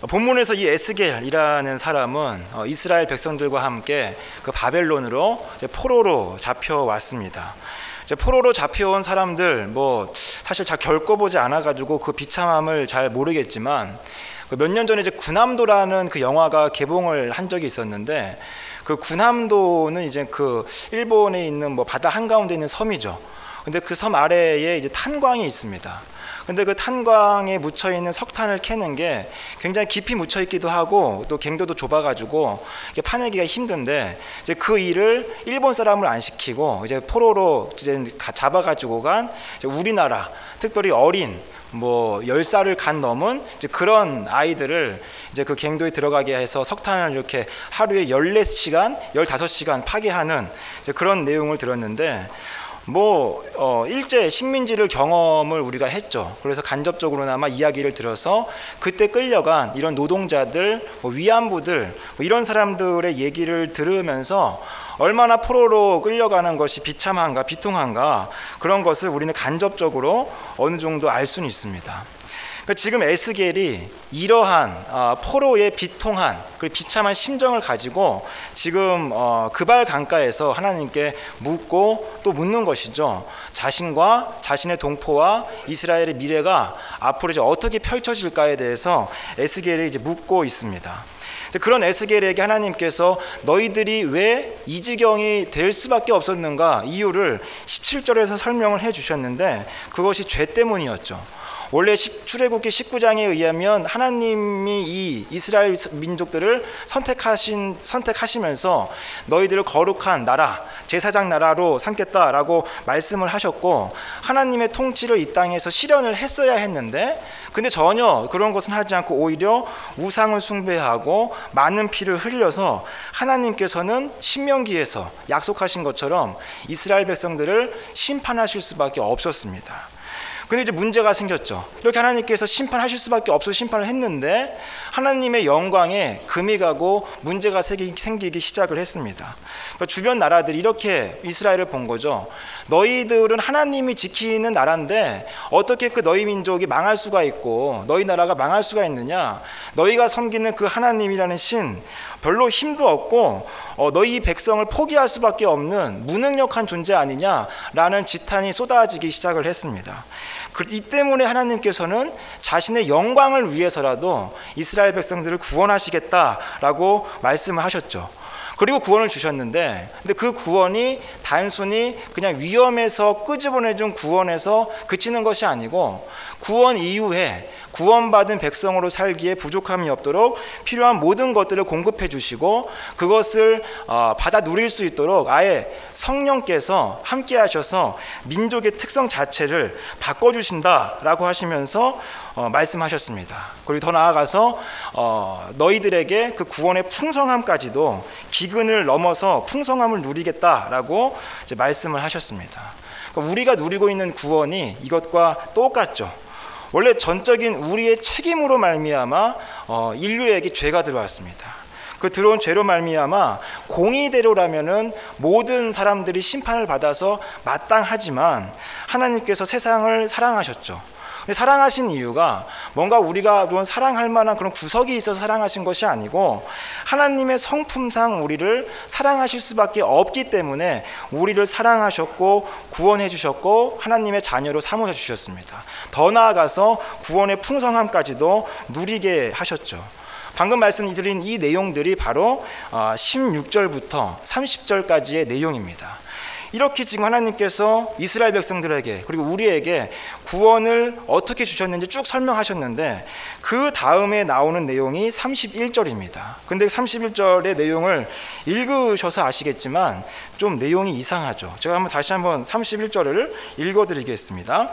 본문에서 이 에스겔이라는 사람은 이스라엘 백성들과 함께 그 바벨론으로 이제 포로로 잡혀왔습니다. 이제 포로로 잡혀온 사람들 사실 잘 겪어보지 않아가지고 그 비참함을 잘 모르겠지만 몇 년 전에 이제 군함도라는 그 영화가 개봉을 한 적이 있었는데 그 군함도는 이제 그 일본에 있는 바다 한가운데 있는 섬이죠. 근데 그 섬 아래에 이제 탄광이 있습니다. 근데 그 탄광에 묻혀 있는 석탄을 캐는 게 굉장히 깊이 묻혀 있기도 하고 또 갱도도 좁아가지고 이게 파내기가 힘든데 이제 그 일을 일본 사람을 안 시키고 이제 포로로 이제 잡아가지고 간 이제 우리나라 특별히 어린 10살을 간 넘은 이제 그런 아이들을 이제 그 갱도에 들어가게 해서 석탄을 이렇게 하루에 14시간, 15시간 파괴하는 이제 그런 내용을 들었는데 일제 식민지를 경험을 우리가 했죠. 그래서 간접적으로나마 이야기를 들어서 그때 끌려간 이런 노동자들, 위안부들 이런 사람들의 얘기를 들으면서 얼마나 포로로 끌려가는 것이 비참한가, 비통한가 그런 것을 우리는 간접적으로 어느 정도 알 수는 있습니다. 지금 에스겔이 이러한 포로의 비통한 그리고 비참한 심정을 가지고 지금 그발 강가에서 하나님께 묻고 또 묻는 것이죠. 자신과 자신의 동포와 이스라엘의 미래가 앞으로 이제 어떻게 펼쳐질까에 대해서 에스겔이 이제 묻고 있습니다. 그런 에스겔에게 하나님께서 너희들이 왜 이 지경이 될 수밖에 없었는가 이유를 17절에서 설명을 해 주셨는데 그것이 죄 때문이었죠. 원래 출애굽기 19장에 의하면 하나님이 이 이스라엘 민족들을 선택하시면서 너희들을 거룩한 나라, 제사장 나라로 삼겠다라고 말씀을 하셨고 하나님의 통치를 이 땅에서 실현을 했어야 했는데 근데 전혀 그런 것은 하지 않고 오히려 우상을 숭배하고 많은 피를 흘려서 하나님께서는 신명기에서 약속하신 것처럼 이스라엘 백성들을 심판하실 수밖에 없었습니다. 근데 이제 문제가 생겼죠. 이렇게 하나님께서 심판하실 수밖에 없어서 심판을 했는데 하나님의 영광에 금이 가고 문제가 생기기 시작을 했습니다. 그러니까 주변 나라들이 이렇게 이스라엘을 본 거죠. 너희들은 하나님이 지키는 나라인데 어떻게 그 너희 민족이 망할 수가 있고 너희 나라가 망할 수가 있느냐. 너희가 섬기는 그 하나님이라는 신 별로 힘도 없고 너희 백성을 포기할 수밖에 없는 무능력한 존재 아니냐라는 지탄이 쏟아지기 시작을 했습니다. 이 때문에 하나님께서는 자신의 영광을 위해서라도 이스라엘 백성들을 구원하시겠다라고 말씀을 하셨죠. 그리고 구원을 주셨는데 근데 그 구원이 단순히 그냥 위험에서 끄집어내준 구원에서 그치는 것이 아니고 구원 이후에 구원받은 백성으로 살기에 부족함이 없도록 필요한 모든 것들을 공급해 주시고 그것을 받아 누릴 수 있도록 아예 성령께서 함께 하셔서 민족의 특성 자체를 바꿔주신다라고 하시면서 말씀하셨습니다. 그리고 더 나아가서 너희들에게 그 구원의 풍성함까지도 기근을 넘어서 풍성함을 누리겠다라고 이제 말씀을 하셨습니다. 그러니까 우리가 누리고 있는 구원이 이것과 똑같죠. 원래 전적인 우리의 책임으로 말미암아 인류에게 죄가 들어왔습니다. 그 들어온 죄로 말미암아 공의대로라면은 모든 사람들이 심판을 받아서 마땅하지만 하나님께서 세상을 사랑하셨죠. 사랑하신 이유가 뭔가 우리가 사랑할 만한 그런 구석이 있어서 사랑하신 것이 아니고 하나님의 성품상 우리를 사랑하실 수밖에 없기 때문에 우리를 사랑하셨고 구원해 주셨고 하나님의 자녀로 삼으셔 주셨습니다. 더 나아가서 구원의 풍성함까지도 누리게 하셨죠. 방금 말씀드린 이 내용들이 바로 16절부터 30절까지의 내용입니다. 이렇게 지금 하나님께서 이스라엘 백성들에게 그리고 우리에게 구원을 어떻게 주셨는지 쭉 설명하셨는데 그 다음에 나오는 내용이 31절입니다. 근데 31절의 내용을 읽으셔서 아시겠지만 좀 내용이 이상하죠. 제가 다시 한번 31절을 읽어드리겠습니다.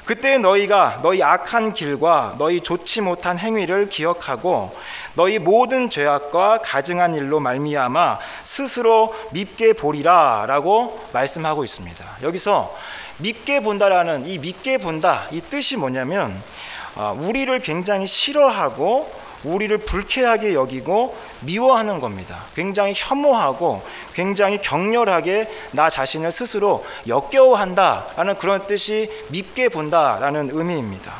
그때 너희가 너희 악한 길과 너희 좋지 못한 행위를 기억하고 너희 모든 죄악과 가증한 일로 말미암아 스스로 밉게 보리라 라고 말씀하고 있습니다. 여기서 밉게 본다라는 이 밉게 본다 이 뜻이 뭐냐면 우리를 굉장히 싫어하고 우리를 불쾌하게 여기고 미워하는 겁니다. 굉장히 혐오하고 굉장히 격렬하게 나 자신을 스스로 역겨워한다라는 그런 뜻이 밉게 본다라는 의미입니다.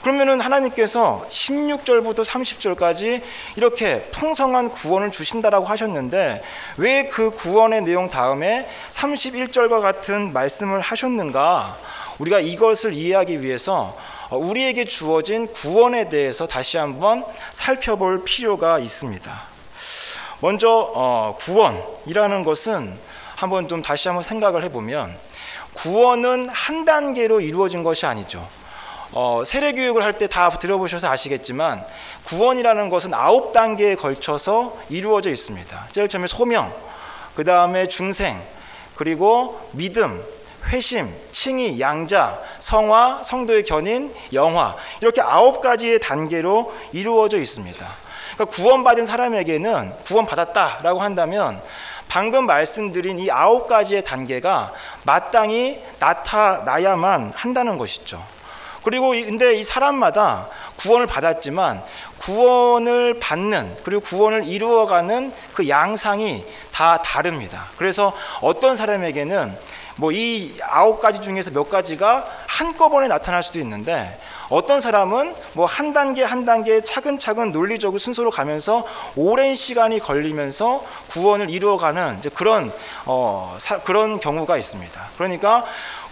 그러면은 하나님께서 16절부터 30절까지 이렇게 풍성한 구원을 주신다라고 하셨는데 왜 그 구원의 내용 다음에 31절과 같은 말씀을 하셨는가? 우리가 이것을 이해하기 위해서 우리에게 주어진 구원에 대해서 다시 한번 살펴볼 필요가 있습니다. 먼저 구원이라는 것은 한번 좀 다시 한번 생각을 해보면 구원은 한 단계로 이루어진 것이 아니죠. 세례교육을 할 때 다 들어보셔서 아시겠지만 구원이라는 것은 9단계에 걸쳐서 이루어져 있습니다. 제일 처음에 소명, 그 다음에 중생, 그리고 믿음, 회심, 칭의, 양자, 성화, 성도의 견인, 영화, 이렇게 9가지의 단계로 이루어져 있습니다. 그러니까 구원받은 사람에게는 구원받았다라고 한다면 방금 말씀드린 이 9가지의 단계가 마땅히 나타나야만 한다는 것이죠. 그리고 근데 이 사람마다 구원을 받았지만 구원을 받는 그리고 구원을 이루어가는 그 양상이 다 다릅니다. 그래서 어떤 사람에게는 이 9가지 중에서 몇 가지가 한꺼번에 나타날 수도 있는데 어떤 사람은 한 단계 한 단계 차근차근 논리적으로 순서로 가면서 오랜 시간이 걸리면서 구원을 이루어가는 이제 그런 경우가 있습니다. 그러니까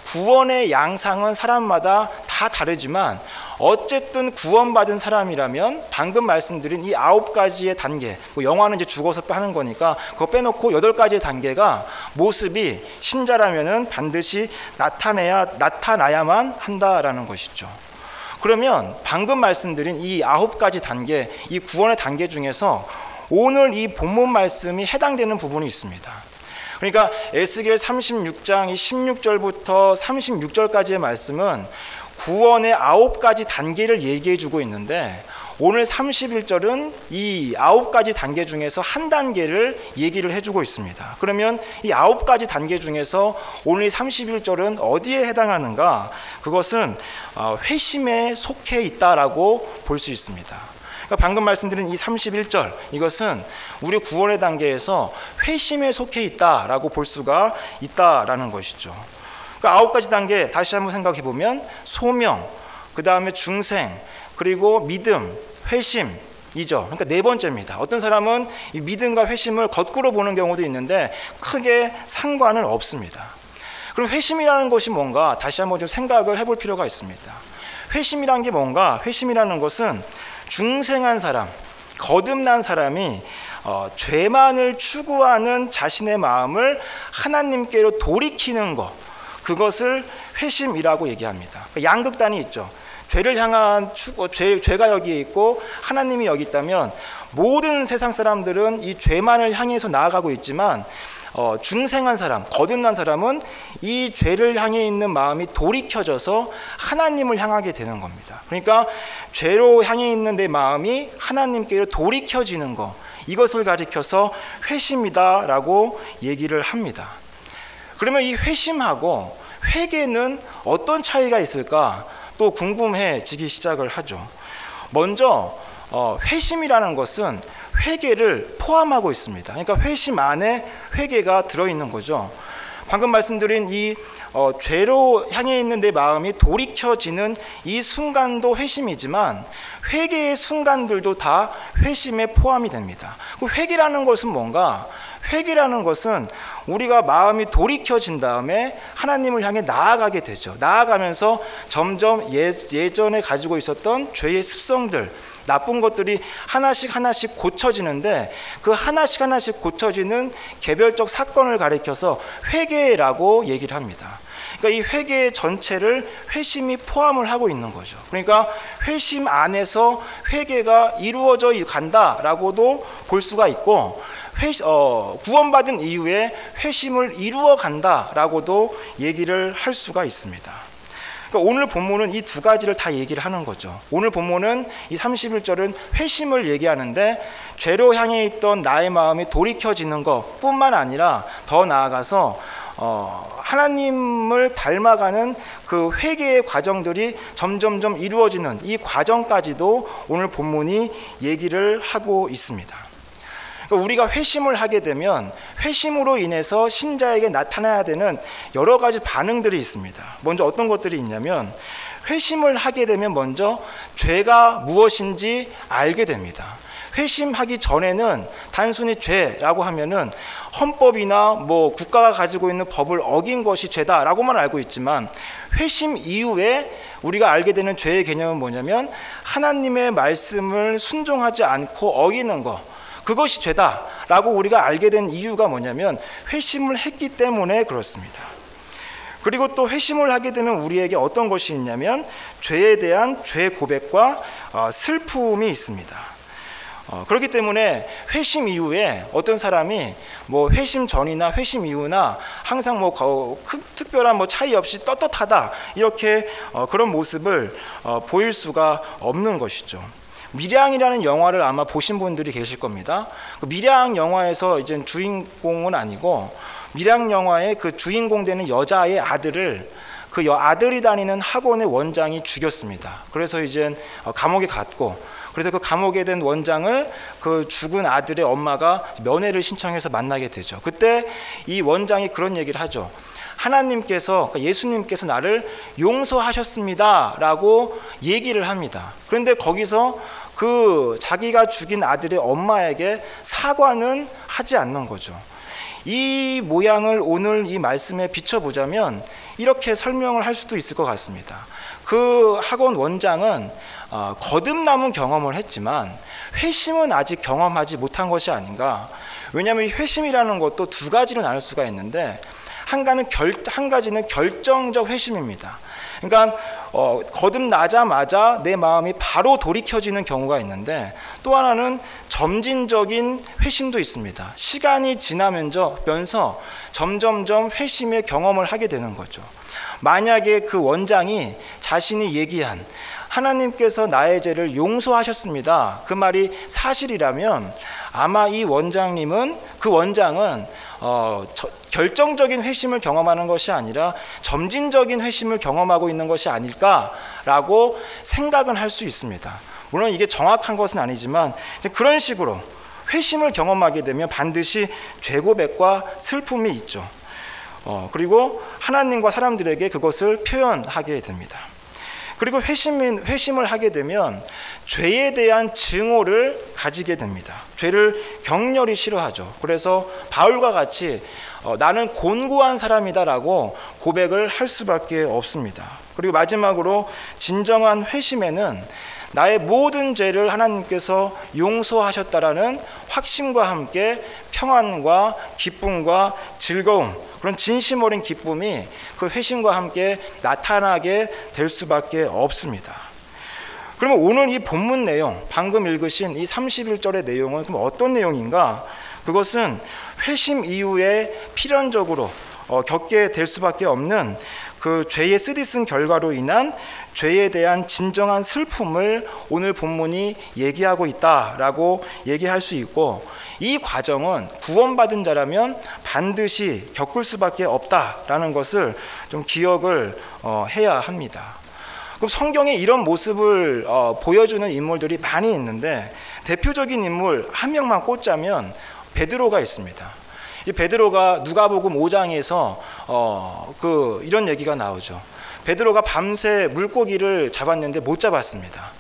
구원의 양상은 사람마다 다 다르지만 어쨌든 구원받은 사람이라면 방금 말씀드린 이 9가지의 단계, 영화는 이제 죽어서 하는 거니까 그거 빼놓고 8가지의 단계가 모습이 신자라면은 반드시 나타나야만 한다라는 것이죠. 그러면 방금 말씀드린 이 9가지 단계, 이 구원의 단계 중에서 오늘 이 본문 말씀이 해당되는 부분이 있습니다. 그러니까 에스겔 36장 16절부터 36절까지의 말씀은 구원의 9가지 단계를 얘기해 주고 있는데 오늘 31절은 이 9가지 단계 중에서 한 단계를 얘기를 해주고 있습니다. 그러면 이 9가지 단계 중에서 오늘 31절은 어디에 해당하는가? 그것은 회심에 속해 있다라고 볼 수 있습니다. 그러니까 방금 말씀드린 이 31절, 이것은 우리 구원의 단계에서 회심에 속해 있다라고 볼 수가 있다라는 것이죠. 그러니까 9가지 단계 다시 한번 생각해 보면 소명, 그 다음에 중생, 그리고 믿음, 회심이죠. 그러니까 4번째입니다. 어떤 사람은 이 믿음과 회심을 거꾸로 보는 경우도 있는데 크게 상관은 없습니다. 그럼 회심이라는 것이 뭔가 다시 한번 좀 생각을 해볼 필요가 있습니다. 회심이란 게 뭔가? 회심이라는 것은 중생한 사람, 거듭난 사람이 죄만을 추구하는 자신의 마음을 하나님께로 돌이키는 것, 그것을 회심이라고 얘기합니다. 양극단이 있죠. 죄를 향한 죄가 여기에 있고 하나님이 여기 있다면 모든 세상 사람들은 이 죄만을 향해서 나아가고 있지만 중생한 사람, 거듭난 사람은 이 죄를 향해 있는 마음이 돌이켜져서 하나님을 향하게 되는 겁니다. 그러니까 죄로 향해 있는 내 마음이 하나님께로 돌이켜지는 것, 이것을 가리켜서 회심이다라고 얘기를 합니다. 그러면 이 회심하고 회개는 어떤 차이가 있을까? 또 궁금해지기 시작을 하죠. 먼저 회심이라는 것은 회개를 포함하고 있습니다. 그러니까 회심 안에 회개가 들어있는 거죠. 방금 말씀드린 이 죄로 향해 있는 내 마음이 돌이켜지는 이 순간도 회심이지만 회개의 순간들도 다 회심에 포함이 됩니다. 그 회개라는 것은 뭔가? 회개라는 것은 우리가 마음이 돌이켜진 다음에 하나님을 향해 나아가게 되죠. 나아가면서 점점 예전에 가지고 있었던 죄의 습성들, 나쁜 것들이 하나씩 고쳐지는데 그 하나씩 고쳐지는 개별적 사건을 가리켜서 회개라고 얘기를 합니다. 그러니까 이 회개 전체를 회심이 포함을 하고 있는 거죠. 그러니까 회심 안에서 회개가 이루어져 간다라고도 볼 수가 있고 구원받은 이후에 회심을 이루어 간다라고도 얘기를 할 수가 있습니다. 그러니까 오늘 본문은 이 2가지를 다 얘기를 하는 거죠. 오늘 본문은 이 31절은 회심을 얘기하는데 죄로 향해 있던 나의 마음이 돌이켜지는 것뿐만 아니라 더 나아가서 하나님을 닮아가는 그 회개의 과정들이 점점점 이루어지는 이 과정까지도 오늘 본문이 얘기를 하고 있습니다. 우리가 회심을 하게 되면 회심으로 인해서 신자에게 나타나야 되는 여러 가지 반응들이 있습니다. 먼저 어떤 것들이 있냐면 회심을 하게 되면 먼저 죄가 무엇인지 알게 됩니다. 회심하기 전에는 단순히 죄라고 하면은 헌법이나 뭐 국가가 가지고 있는 법을 어긴 것이 죄다라고만 알고 있지만, 회심 이후에 우리가 알게 되는 죄의 개념은 뭐냐면 하나님의 말씀을 순종하지 않고 어기는 것, 그것이 죄다라고 우리가 알게 된 이유가 뭐냐면 회심을 했기 때문에 그렇습니다. 그리고 또 회심을 하게 되면 우리에게 어떤 것이 있냐면 죄에 대한 죄 고백과 슬픔이 있습니다. 그렇기 때문에 회심 이후에 어떤 사람이 뭐 회심 전이나 회심 이후나 항상 뭐 특별한 뭐 차이 없이 떳떳하다 이렇게 그런 모습을 보일 수가 없는 것이죠. 밀양이라는 영화를 아마 보신 분들이 계실 겁니다. 그 밀양 영화에서 이제 주인공은 아니고 밀양 영화의 그 주인공 되는 여자의 아들을 그 아들이 다니는 학원의 원장이 죽였습니다. 그래서 이제 감옥에 갔고, 그래서 그 감옥에 된 원장을 그 죽은 아들의 엄마가 면회를 신청해서 만나게 되죠. 그때 이 원장이 그런 얘기를 하죠. 하나님께서, 그러니까 예수님께서 나를 용서하셨습니다 라고 얘기를 합니다. 그런데 거기서 그 자기가 죽인 아들의 엄마에게 사과는 하지 않는 거죠. 이 모양을 오늘 이 말씀에 비춰보자면 이렇게 설명을 할 수도 있을 것 같습니다. 그 학원 원장은 거듭남은 경험을 했지만 회심은 아직 경험하지 못한 것이 아닌가. 왜냐하면 회심이라는 것도 두 가지로 나눌 수가 있는데, 한 가지는 결정적 회심입니다. 그러니까 거듭나자마자 내 마음이 바로 돌이켜지는 경우가 있는데, 또 하나는 점진적인 회심도 있습니다. 시간이 지나면서 점점점 회심의 경험을 하게 되는 거죠. 만약에 그 원장이 자신이 얘기한 하나님께서 나의 죄를 용서하셨습니다, 그 말이 사실이라면 아마 이 원장은 결정적인 회심을 경험하는 것이 아니라 점진적인 회심을 경험하고 있는 것이 아닐까라고 생각은 할 수 있습니다. 물론 이게 정확한 것은 아니지만 그런 식으로 회심을 경험하게 되면 반드시 죄고백과 슬픔이 있죠. 그리고 하나님과 사람들에게 그것을 표현하게 됩니다. 그리고 회심을 하게 되면 죄에 대한 증오를 가지게 됩니다. 죄를 격렬히 싫어하죠. 그래서 바울과 같이 나는 곤고한 사람이다라고 고백을 할 수밖에 없습니다. 그리고 마지막으로 진정한 회심에는 나의 모든 죄를 하나님께서 용서하셨다라는 확신과 함께 평안과 기쁨과 즐거움, 그런 진심 어린 기쁨이 그 회심과 함께 나타나게 될 수밖에 없습니다. 그러면 오늘 이 본문 내용, 방금 읽으신 이 31절의 내용은 그럼 어떤 내용인가? 그것은 회심 이후에 필연적으로 겪게 될 수밖에 없는 그 죄의 쓰디쓴 결과로 인한 죄에 대한 진정한 슬픔을 오늘 본문이 얘기하고 있다라고 얘기할 수 있고, 이 과정은 구원받은 자라면 반드시 겪을 수밖에 없다라는 것을 좀 기억을 해야 합니다. 그럼 성경에 이런 모습을 보여주는 인물들이 많이 있는데, 대표적인 인물 한 명만 꼽자면 베드로가 있습니다. 이 베드로가 누가복음 5장에서 이런 얘기가 나오죠. 베드로가 밤새 물고기를 잡았는데 못 잡았습니다.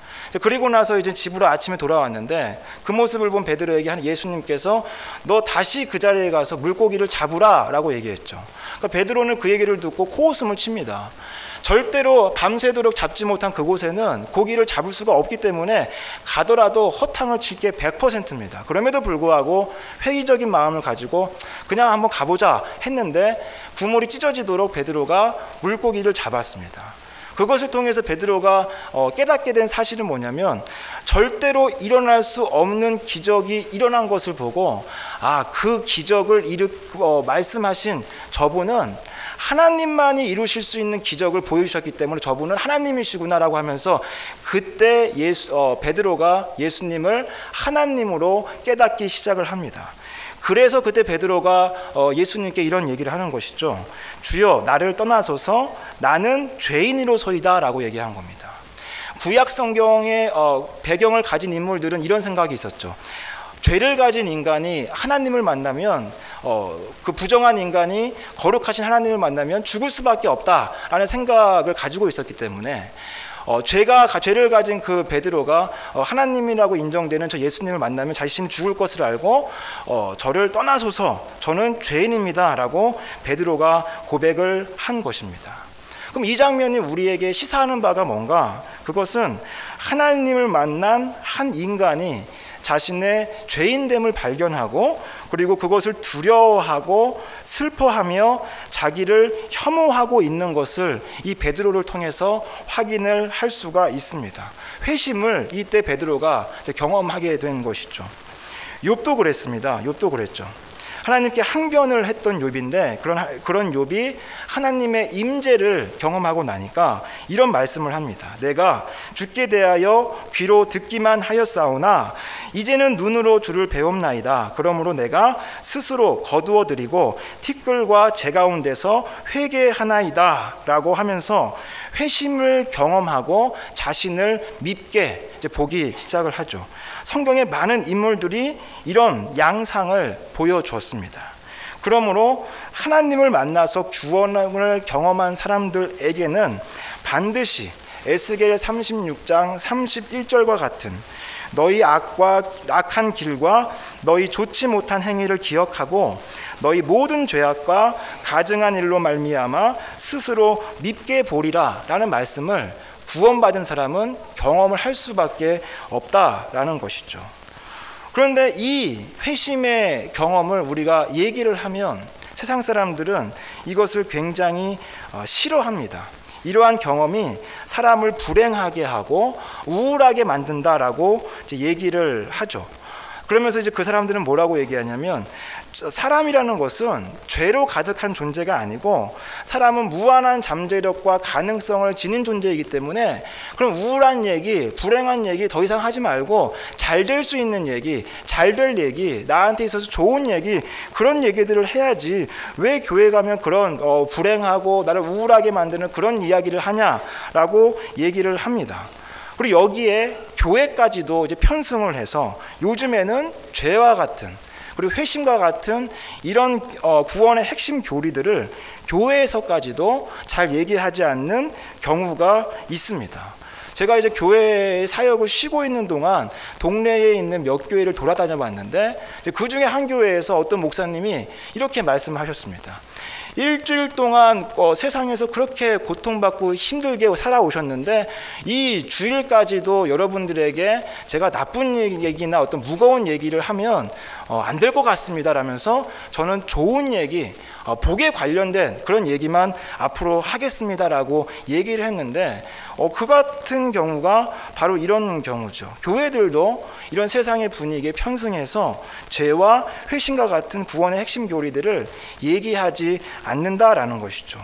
그리고 나서 이제 집으로 아침에 돌아왔는데 그 모습을 본 베드로에게 한 예수님께서 너 다시 그 자리에 가서 물고기를 잡으라라고 얘기했죠. 그러니까 베드로는 그 얘기를 듣고 코웃음을 칩니다. 절대로 밤새도록 잡지 못한 그곳에는 고기를 잡을 수가 없기 때문에 가더라도 허탕을 칠 게 100%입니다. 그럼에도 불구하고 회의적인 마음을 가지고 그냥 한번 가보자 했는데 구물이 찢어지도록 베드로가 물고기를 잡았습니다. 그것을 통해서 베드로가 깨닫게 된 사실은 뭐냐면, 절대로 일어날 수 없는 기적이 일어난 것을 보고 그 기적을 말씀하신 저분은 하나님만이 이루실 수 있는 기적을 보여주셨기 때문에 저분은 하나님이시구나라고 하면서 그때 베드로가 예수님을 하나님으로 깨닫기 시작을 합니다. 그래서 그때 베드로가 예수님께 이런 얘기를 하는 것이죠. 주여 나를 떠나소서 나는 죄인이로소이다 라고 얘기한 겁니다. 구약 성경의 배경을 가진 인물들은 이런 생각이 있었죠. 죄를 가진 인간이 하나님을 만나면 그 부정한 인간이 거룩하신 하나님을 만나면 죽을 수밖에 없다라는 생각을 가지고 있었기 때문에 죄를 가진 그 베드로가 하나님이라고 인정되는 저 예수님을 만나면 자신이 죽을 것을 알고 저를 떠나소서 저는 죄인입니다 라고 베드로가 고백을 한 것입니다. 그럼 이 장면이 우리에게 시사하는 바가 뭔가? 그것은 하나님을 만난 한 인간이 자신의 죄인됨을 발견하고 그리고 그것을 두려워하고 슬퍼하며 자기를 혐오하고 있는 것을 이 베드로를 통해서 확인을 할 수가 있습니다. 회심을 이때 베드로가 경험하게 된 것이죠. 욥도 그랬습니다. 욥도 그랬죠. 하나님께 항변을 했던 욥인데 그런 욥이 하나님의 임재를 경험하고 나니까 이런 말씀을 합니다. 내가 주께 대하여 귀로 듣기만 하였사오나 이제는 눈으로 주를 배웁나이다. 그러므로 내가 스스로 거두어드리고 티끌과 재 가운데서 회개하나이다 라고 하면서 회심을 경험하고 자신을 밉게 보기 시작을 하죠. 성경의 많은 인물들이 이런 양상을 보여주었습니다. 그러므로 하나님을 만나서 구원을 경험한 사람들에게는 반드시 에스겔 36장 31절과 같은 너희 악한 길과 너희 좋지 못한 행위를 기억하고 너희 모든 죄악과 가증한 일로 말미암아 스스로 밉게 보리라 라는 말씀을 구원받은 사람은 경험을 할 수밖에 없다라는 것이죠. 그런데 이 회심의 경험을 우리가 얘기를 하면 세상 사람들은 이것을 굉장히 싫어합니다. 이러한 경험이 사람을 불행하게 하고 우울하게 만든다라고 얘기를 하죠. 그러면서 이제 그 사람들은 뭐라고 얘기하냐면 사람이라는 것은 죄로 가득한 존재가 아니고 사람은 무한한 잠재력과 가능성을 지닌 존재이기 때문에 그럼 우울한 얘기, 불행한 얘기 더 이상 하지 말고 잘 될 수 있는 얘기, 잘 될 얘기, 나한테 있어서 좋은 얘기 그런 얘기들을 해야지 왜 교회 가면 그런 불행하고 나를 우울하게 만드는 그런 이야기를 하냐라고 얘기를 합니다. 그리고 여기에 교회까지도 이제 편승을 해서 요즘에는 죄와 같은 그리고 회심과 같은 이런 구원의 핵심 교리들을 교회에서까지도 잘 얘기하지 않는 경우가 있습니다. 제가 이제 교회 사역을 쉬고 있는 동안 동네에 있는 몇 교회를 돌아다녀 봤는데 그 중에 한 교회에서 어떤 목사님이 이렇게 말씀하셨습니다. 일주일 동안 세상에서 그렇게 고통받고 힘들게 살아오셨는데 이 주일까지도 여러분들에게 제가 나쁜 얘기나 어떤 무거운 얘기를 하면 안 될 것 같습니다 라면서 저는 좋은 얘기, 복에 관련된 그런 얘기만 앞으로 하겠습니다라고 얘기를 했는데 그 같은 경우가 바로 이런 경우죠. 교회들도 이런 세상의 분위기에 편승해서 죄와 회심과 같은 구원의 핵심 교리들을 얘기하지 않는다라는 것이죠.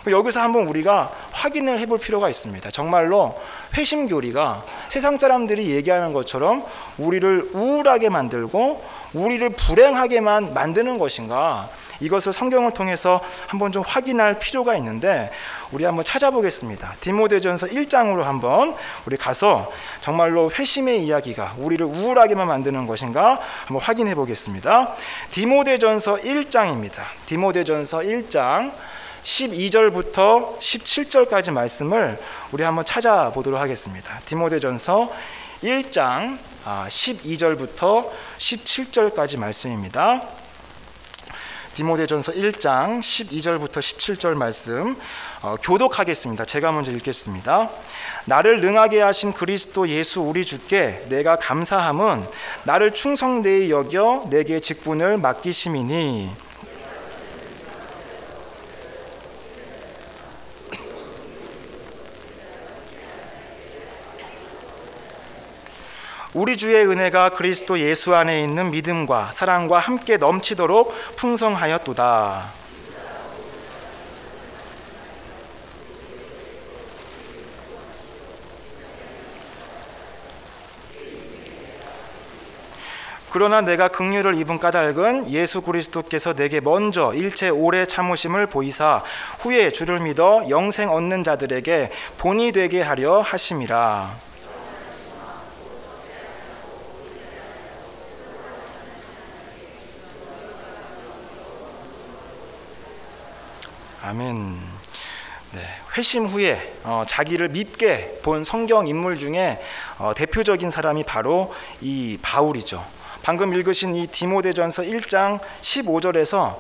여기서 한번 우리가 확인을 해볼 필요가 있습니다. 정말로 회심 교리가 세상 사람들이 얘기하는 것처럼 우리를 우울하게 만들고 우리를 불행하게만 만드는 것인가? 이것을 성경을 통해서 한번 좀 확인할 필요가 있는데 우리 한번 찾아보겠습니다. 디모데전서 1장으로 한번 우리 가서 정말로 회심의 이야기가 우리를 우울하게만 만드는 것인가 한번 확인해 보겠습니다. 디모데전서 1장입니다. 디모데전서 1장 12절부터 17절까지 말씀을 우리 한번 찾아보도록 하겠습니다. 디모데전서 1장 12절부터 17절까지 말씀입니다. 디모데전서 1장 12절부터 17절 말씀 교독하겠습니다. 제가 먼저 읽겠습니다. 나를 능하게 하신 그리스도 예수 우리 주께 내가 감사함은 나를 충성되이 여겨 내게 직분을 맡기심이니 우리 주의 은혜가 그리스도 예수 안에 있는 믿음과 사랑과 함께 넘치도록 풍성하였도다. 그러나 내가 긍휼을 입은 까닭은 예수 그리스도께서 내게 먼저 일체 오래 참으심을 보이사 후에 주를 믿어 영생 얻는 자들에게 본이 되게 하려 하심이라. 아멘. 네, 회심 후에 자기를 밉게 본 성경 인물 중에 대표적인 사람이 바로 이 바울이죠. 방금 읽으신 이 디모데전서 1장 15절에서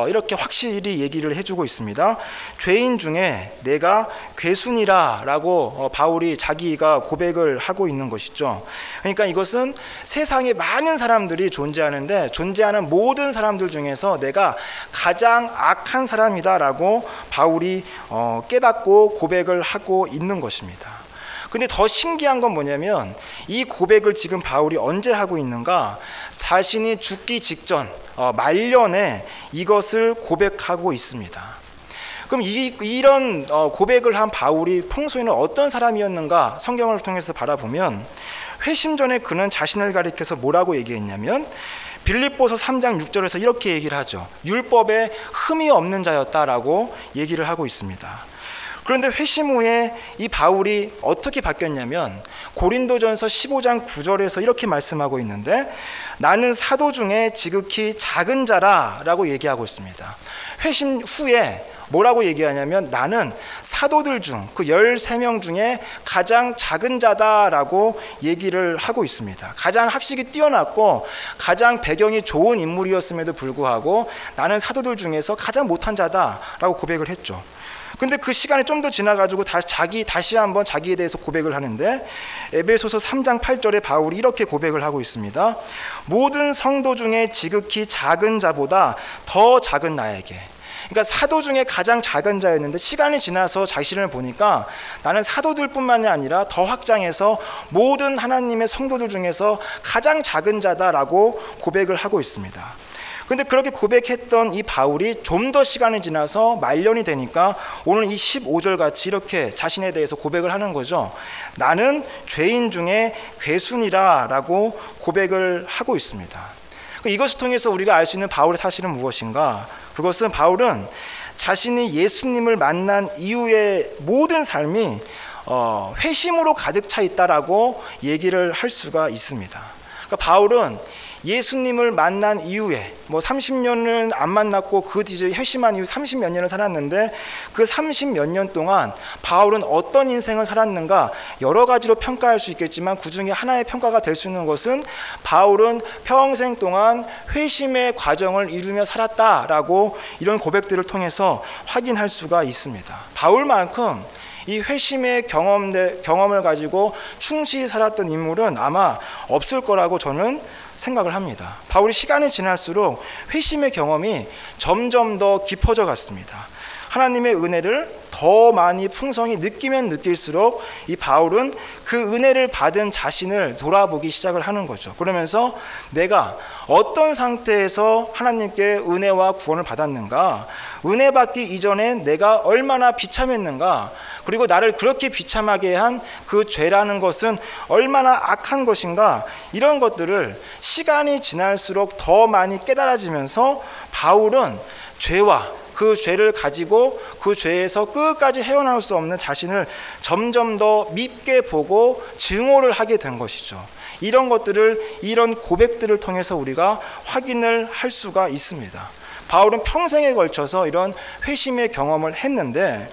이렇게 확실히 얘기를 해주고 있습니다. 죄인 중에 내가 괴순이라 라고 바울이 자기가 고백을 하고 있는 것이죠. 그러니까 이것은 세상에 많은 사람들이 존재하는데 존재하는 모든 사람들 중에서 내가 가장 악한 사람이다 라고 바울이 깨닫고 고백을 하고 있는 것입니다. 근데 더 신기한 건 뭐냐면 이 고백을 지금 바울이 언제 하고 있는가? 자신이 죽기 직전 말년에 이것을 고백하고 있습니다. 그럼 이런 고백을 한 바울이 평소에는 어떤 사람이었는가? 성경을 통해서 바라보면 회심 전에 그는 자신을 가리켜서 뭐라고 얘기했냐면 빌립보서 3장 6절에서 이렇게 얘기를 하죠. 율법에 흠이 없는 자였다라고 얘기를 하고 있습니다. 그런데 회심 후에 이 바울이 어떻게 바뀌었냐면 고린도전서 15장 9절에서 이렇게 말씀하고 있는데 나는 사도 중에 지극히 작은 자라 라고 얘기하고 있습니다. 회심 후에 뭐라고 얘기하냐면 나는 사도들 중 그 13명 중에 가장 작은 자다라고 얘기를 하고 있습니다. 가장 학식이 뛰어났고 가장 배경이 좋은 인물이었음에도 불구하고 나는 사도들 중에서 가장 못한 자다라고 고백을 했죠. 근데 그 시간이 좀 더 지나가지고 다시 한번 자기에 대해서 고백을 하는데 에베소서 3장 8절에 바울이 이렇게 고백을 하고 있습니다. 모든 성도 중에 지극히 작은 자보다 더 작은 나에게. 그러니까 사도 중에 가장 작은 자였는데 시간이 지나서 자신을 보니까 나는 사도들뿐만이 아니라 더 확장해서 모든 하나님의 성도들 중에서 가장 작은 자다라고 고백을 하고 있습니다. 그런데 그렇게 고백했던 이 바울이 좀 더 시간이 지나서 말년이 되니까 오늘 이 15절 같이 이렇게 자신에 대해서 고백을 하는 거죠. 나는 죄인 중에 괴순이라 라고 고백을 하고 있습니다. 이것을 통해서 우리가 알 수 있는 바울의 사실은 무엇인가? 그것은 바울은 자신이 예수님을 만난 이후의 모든 삶이 회심으로 가득 차 있다라고 얘기를 할 수가 있습니다. 그러니까 바울은 예수님을 만난 이후에 30년은 안 만났고 그 뒤에 회심한 이후 30몇 년을 살았는데 그 30몇 년 동안 바울은 어떤 인생을 살았는가 여러 가지로 평가할 수 있겠지만 그 중에 하나의 평가가 될 수 있는 것은 바울은 평생 동안 회심의 과정을 이루며 살았다라고 이런 고백들을 통해서 확인할 수가 있습니다. 바울만큼 이 회심의 경험을 가지고 충실히 살았던 인물은 아마 없을 거라고 저는 생각을 합니다. 바울이 시간이 지날수록 회심의 경험이 점점 더 깊어져 갔습니다. 하나님의 은혜를 더 많이 풍성히 느끼면 느낄수록 이 바울은 그 은혜를 받은 자신을 돌아보기 시작을 하는 거죠. 그러면서 내가 어떤 상태에서 하나님께 은혜와 구원을 받았는가, 은혜 받기 이전에 내가 얼마나 비참했는가, 그리고 나를 그렇게 비참하게 한 그 죄라는 것은 얼마나 악한 것인가, 이런 것들을 시간이 지날수록 더 많이 깨달아지면서 바울은 죄와 그 죄를 가지고 그 죄에서 끝까지 헤어나올 수 없는 자신을 점점 더 밉게 보고 증오를 하게 된 것이죠. 이런 것들을, 이런 고백들을 통해서 우리가 확인을 할 수가 있습니다. 바울은 평생에 걸쳐서 이런 회심의 경험을 했는데,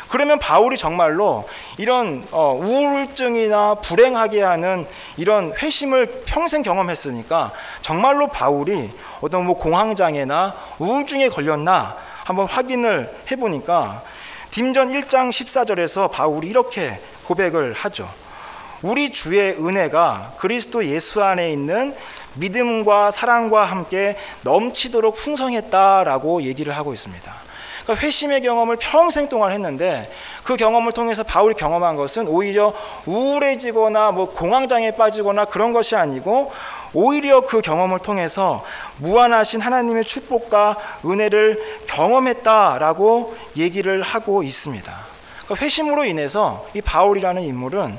그러면 바울이 정말로 이런 우울증이나 불행하게 하는 이런 회심을 평생 경험했으니까 정말로 바울이 어떤 공황장애나 우울증에 걸렸나 한번 확인을 해보니까 딤전 1장 14절에서 바울이 이렇게 고백을 하죠. 우리 주의 은혜가 그리스도 예수 안에 있는 믿음과 사랑과 함께 넘치도록 풍성했다라고 얘기를 하고 있습니다. 그러니까 회심의 경험을 평생 동안 했는데 그 경험을 통해서 바울이 경험한 것은 오히려 우울해지거나 공황장애에 빠지거나 그런 것이 아니고 오히려 그 경험을 통해서 무한하신 하나님의 축복과 은혜를 경험했다라고 얘기를 하고 있습니다. 그러니까 회심으로 인해서 이 바울이라는 인물은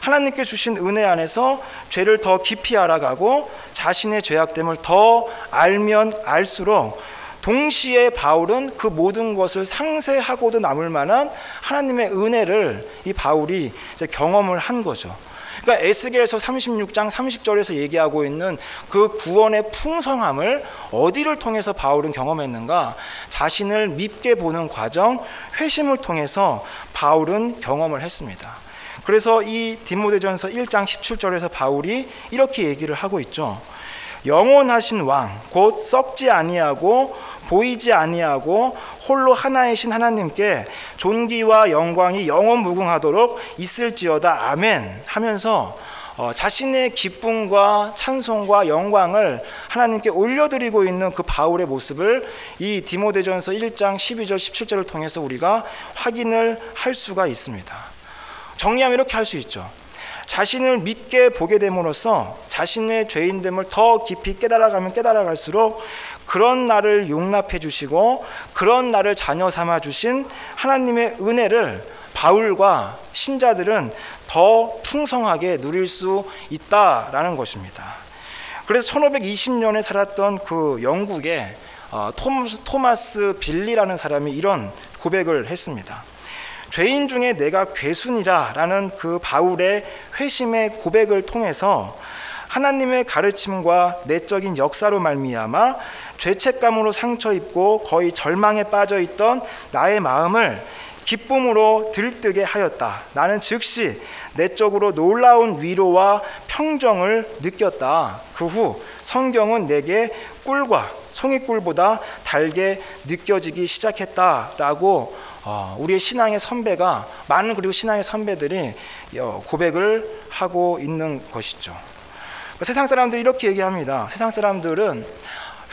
하나님께 주신 은혜 안에서 죄를 더 깊이 알아가고 자신의 죄악됨을 더 알면 알수록 동시에 바울은 그 모든 것을 상쇄하고도 남을 만한 하나님의 은혜를 이 바울이 이제 경험을 한 거죠. 그러니까 에스겔서 36장 30절에서 얘기하고 있는 그 구원의 풍성함을 어디를 통해서 바울은 경험했는가? 자신을 밉게 보는 과정, 회심을 통해서 바울은 경험을 했습니다. 그래서 이 디모데전서 1장 17절에서 바울이 이렇게 얘기를 하고 있죠. 영원하신 왕 곧 썩지 아니하고 보이지 아니하고 홀로 하나이신 하나님께 존귀와 영광이 영원 무궁하도록 있을지어다 아멘 하면서 자신의 기쁨과 찬송과 영광을 하나님께 올려드리고 있는 그 바울의 모습을 이 디모데전서 1장 12절 17절을 통해서 우리가 확인을 할 수가 있습니다. 정리하면 이렇게 할 수 있죠. 자신을 믿게 보게 됨으로써 자신의 죄인됨을 더 깊이 깨달아가면 깨달아갈수록 그런 나를 용납해 주시고 그런 나를 자녀 삼아 주신 하나님의 은혜를 바울과 신자들은 더 풍성하게 누릴 수 있다라는 것입니다. 그래서 1520년에 살았던 그 영국의 토마스 빌리라는 사람이 이런 고백을 했습니다. 죄인 중에 내가 괴순이라 라는 그 바울의 회심의 고백을 통해서 하나님의 가르침과 내적인 역사로 말미암아 죄책감으로 상처 입고 거의 절망에 빠져 있던 나의 마음을 기쁨으로 들뜨게 하였다. 나는 즉시 내적으로 놀라운 위로와 평정을 느꼈다. 그 후 성경은 내게 꿀과 송이꿀보다 달게 느껴지기 시작했다라고 우리의 신앙의 선배가 많은 그리고 신앙의 선배들이 고백을 하고 있는 것이죠. 세상 사람들이 이렇게 얘기합니다. 세상 사람들은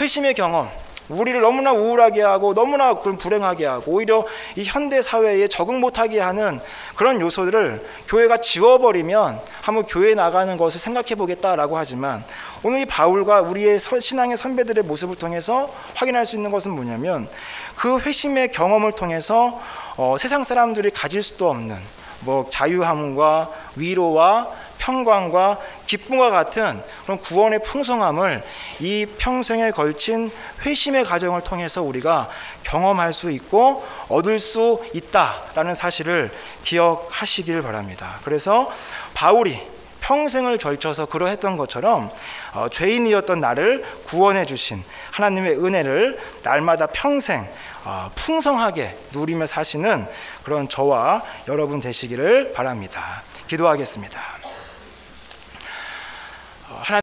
회심의 경험, 우리를 너무나 우울하게 하고 너무나 불행하게 하고 오히려 이 현대 사회에 적응 못하게 하는 그런 요소들을 교회가 지워버리면 한번 교회에 나가는 것을 생각해 보겠다라고 하지만 오늘 이 바울과 우리의 신앙의 선배들의 모습을 통해서 확인할 수 있는 것은 뭐냐면 그 회심의 경험을 통해서 세상 사람들이 가질 수도 없는 자유함과 위로와 평강과 기쁨과 같은 그런 구원의 풍성함을 이 평생에 걸친 회심의 과정을 통해서 우리가 경험할 수 있고 얻을 수 있다라는 사실을 기억하시길 바랍니다. 그래서 바울이 평생을 걸쳐서 그러했던 것처럼 죄인이었던 나를 구원해 주신 하나님의 은혜를 날마다 평생 풍성하게 누리며 사시는 그런 저와 여러분 되시기를 바랍니다. 기도하겠습니다.